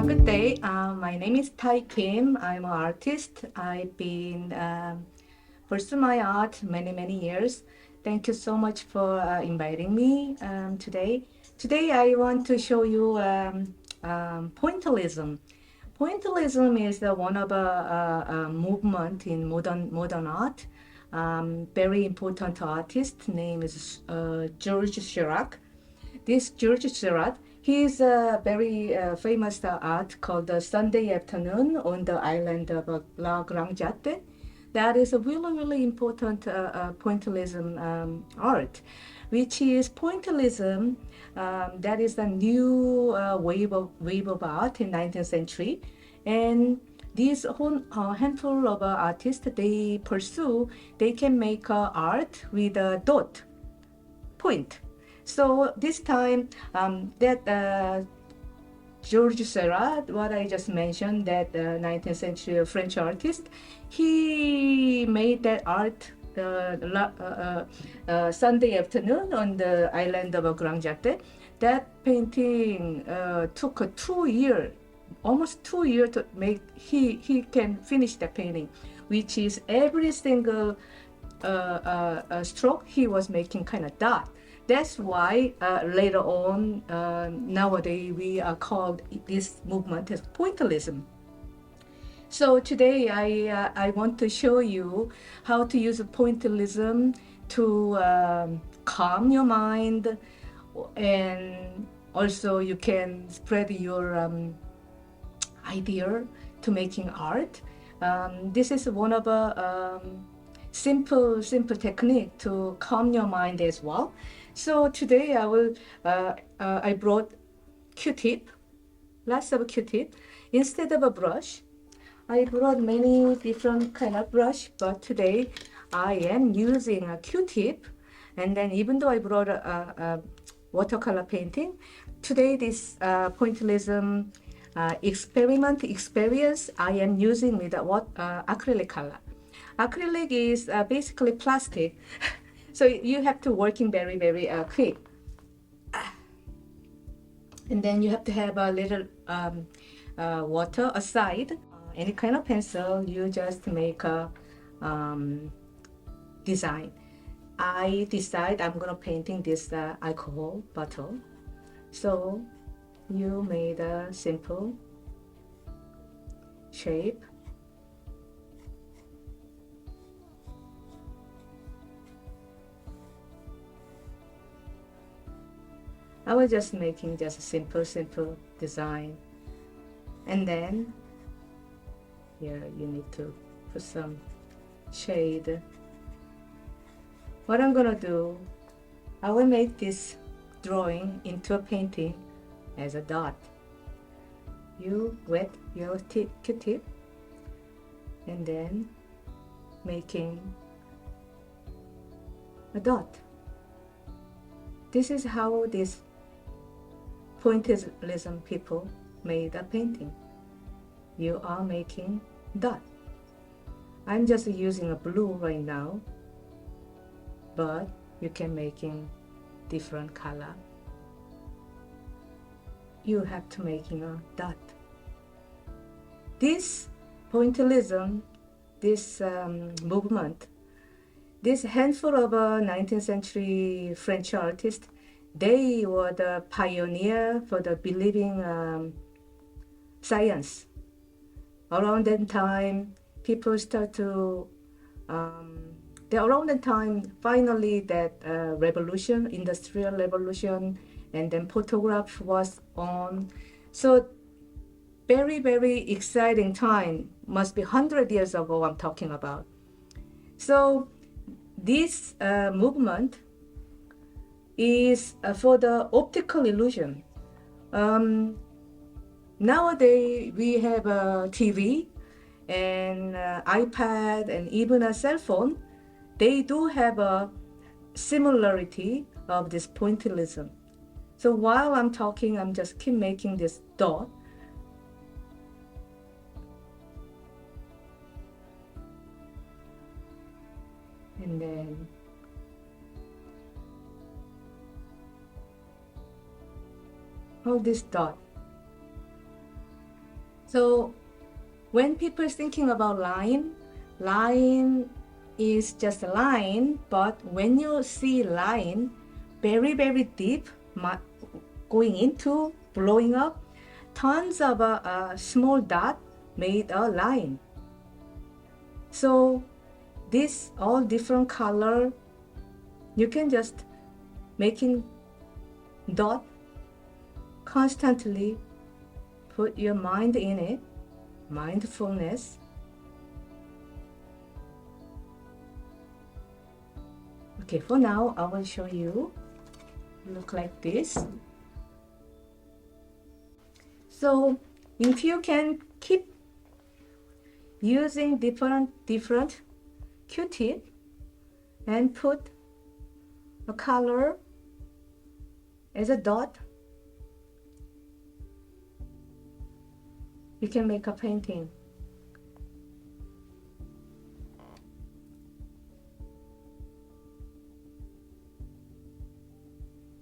Good day. My name is Tai Kim. I'm an artist. I've been pursuing my art many years. Thank you so much for inviting me today. Today I want to show you pointillism. Pointillism is one of a movement in modern art. Very important artist name is George Chirac. This George Seurat, he is a very famous art called the Sunday Afternoon on the island of La Grande Jatte. That is a really important pointillism art, which is pointillism. That is a new wave of art in 19th century, and these whole handful of artists they pursue, they can make art with a dot point. So this time, that Georges Seurat, what I just mentioned, that 19th century French artist, he made that art Sunday afternoon on the island of Grand Jatte. That painting took 2 years, almost 2 years to make. He can finish the painting, which is every single stroke he was making kind of dot. That's why later on, nowadays, we are called this movement as pointillism. So today I want to show you how to use pointillism to calm your mind, and also you can spread your idea to making art. This is one of a simple technique to calm your mind as well. So today I brought Q-tip, lots of Q-tip. Instead of a brush, I brought many different kind of brush, but today I am using a Q-tip. And then even though I brought a watercolor painting, today this pointillism experience I am using with acrylic color. Acrylic is basically plastic, so you have to working very quick, and then you have to have a little water aside. Any kind of pencil, you just make a design. I decide I'm gonna painting this alcohol bottle, so you made a simple shape. I was just making just a simple design, and then here you need to put some shade. What I'm gonna do, I will make this drawing into a painting as a dot. You wet your Q-tip and then making a dot. This is how this pointillism people made a painting. You are making dot. I'm just using a blue right now, but you can making different color. You have to making a dot. This pointillism, this movement, this handful of 19th century French artists, they were the pioneer for the believing science. Around that time, people start to, around that time, finally that revolution, industrial revolution, and then photograph was on. So very exciting time, must be 100 years ago I'm talking about. So this movement is for the optical illusion. Nowadays we have a TV and iPad and even a cell phone. They do have a similarity of this pointillism. So while I'm talking, I'm just keep making this dot. And then hold this dot. So when people thinking about line is just a line, but when you see line very, very deep, going into, blowing up, tons of a small dot made a line. So this all different color, you can just making dot constantly, put your mind in it, mindfulness. Okay, for now I will show you look like this. So if you can keep using different Q-tip and put a color as a dot, you can make a painting.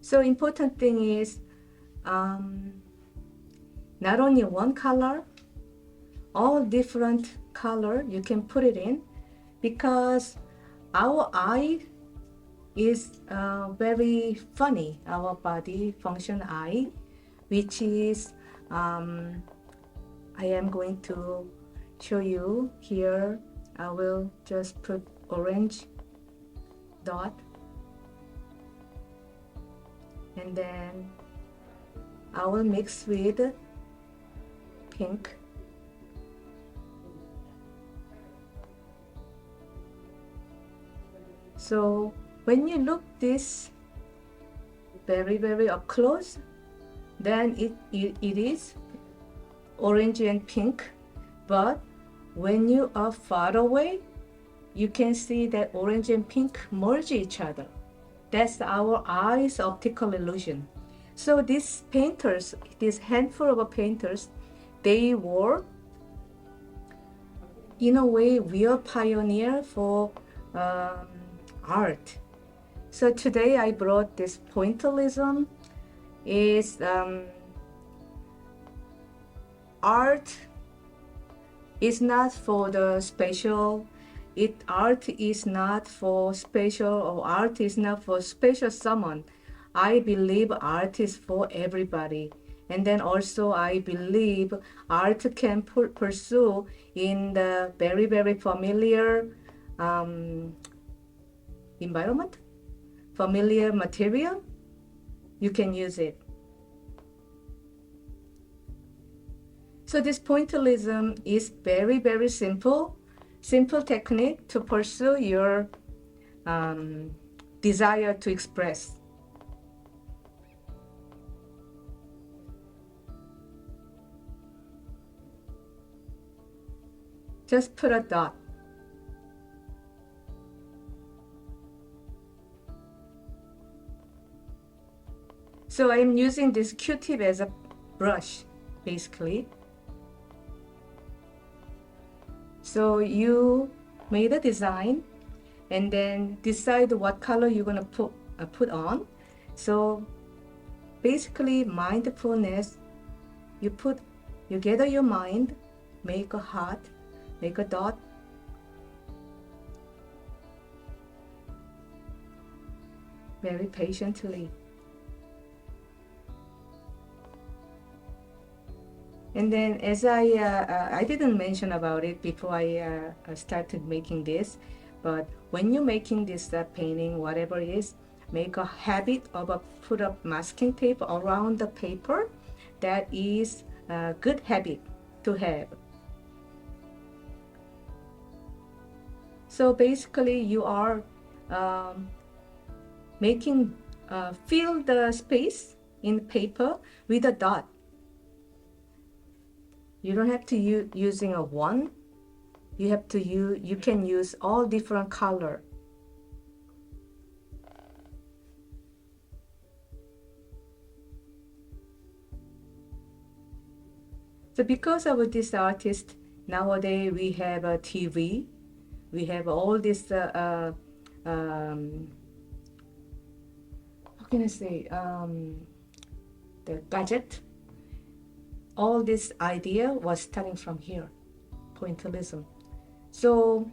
So important thing is not only one color, all different color you can put it in, because our eye is very funny, our body function eye, which is I am going to show you here. I will just put orange dot, and then I will mix with pink. So when you look this very up close, then it is orange and pink, but when you are far away, you can see that orange and pink merge each other. That's our eyes optical illusion. So these painters, this handful of painters, they were in a way real pioneer for art. So today I brought this pointillism. Is art is not for the special. Art is not for special, or art is not for special someone. I believe art is for everybody. And then also I believe art can pursue in the very familiar environment, familiar material. You can use it. So this pointillism is very simple technique to pursue your desire to express. Just put a dot. So I'm using this Q-tip as a brush, basically. So you made a design and then decide what color you're gonna put on. So basically mindfulness, you gather your mind, make a heart, make a dot, very patiently. And then as I didn't mention about it before I started making this, but when you're making this painting, whatever it is, make a habit of put up masking tape around the paper. That is a good habit to have. So basically you are making fill the space in paper with a dot. You don't have to using a one. You can use all different color. So because of this artist, nowadays we have a TV, we have all this how can I say the gadget, all this idea was starting from here, pointillism. So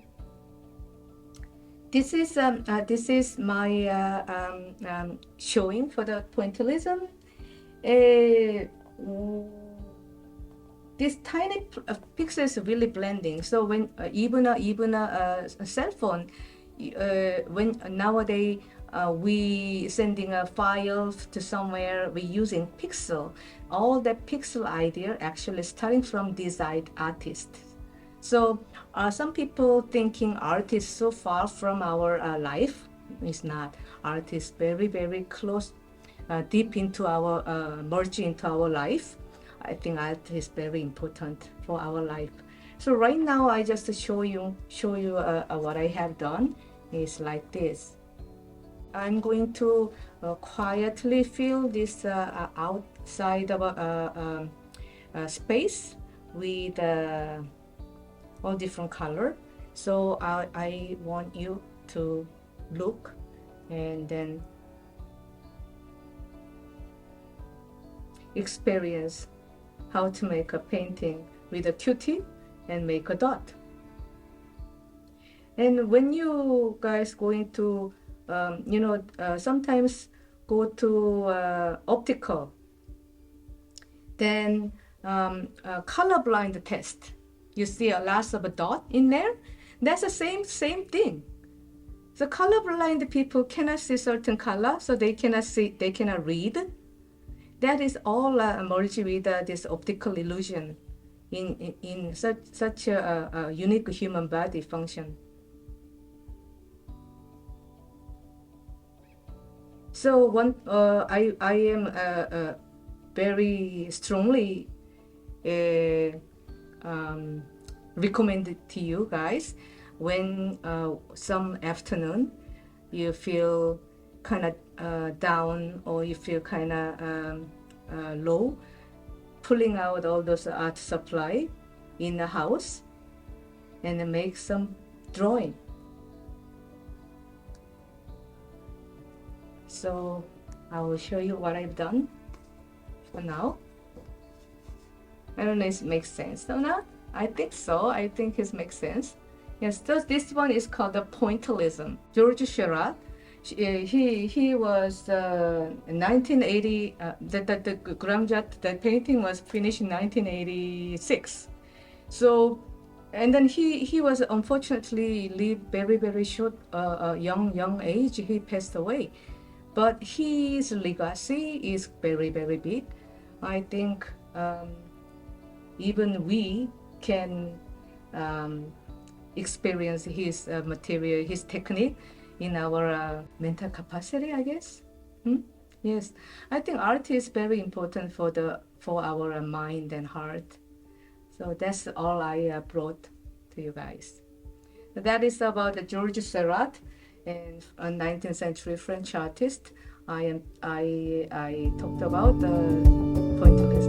this is my showing for the pointillism. This tiny pixels really blending. So when even a cell phone, when nowadays we sending a file to somewhere, we using pixel. All that pixel idea actually starting from these artists. So some people thinking art is so far from our life. It's not. Art is very, very close, deep into our, merge into our life. I think art is very important for our life. So right now I just show you what I have done is like this. I'm going to quietly fill this outside of a space with all different color. So I want you to look and then experience how to make a painting with a QT and make a dot. And when you guys going to sometimes go to optical, then colorblind test, you see a lot of a dot in there. That's the same thing. The colorblind people cannot see certain color, so they cannot read. That is all merged with this optical illusion in such a unique human body function. So I am very strongly recommend to you guys when some afternoon you feel kind of down or you feel kind of low, pulling out all those art supply in the house and then make some drawing. So I will show you what I've done for now. I don't know if it makes sense or not. I think so. I think it makes sense. Yes, this one is called the pointillism. George Seurat. He was 1980. The Gramjat, the painting was finished in 1986. So, and then he was unfortunately lived very short, young age. He passed away, but his legacy is very big. I think even we can experience his material, his technique in our mental capacity, I guess. Yes, I think art is very important for our mind and heart. So that's all I brought to you guys. That is about George Seurat, and a 19th century French artist. I talked about the pointillism.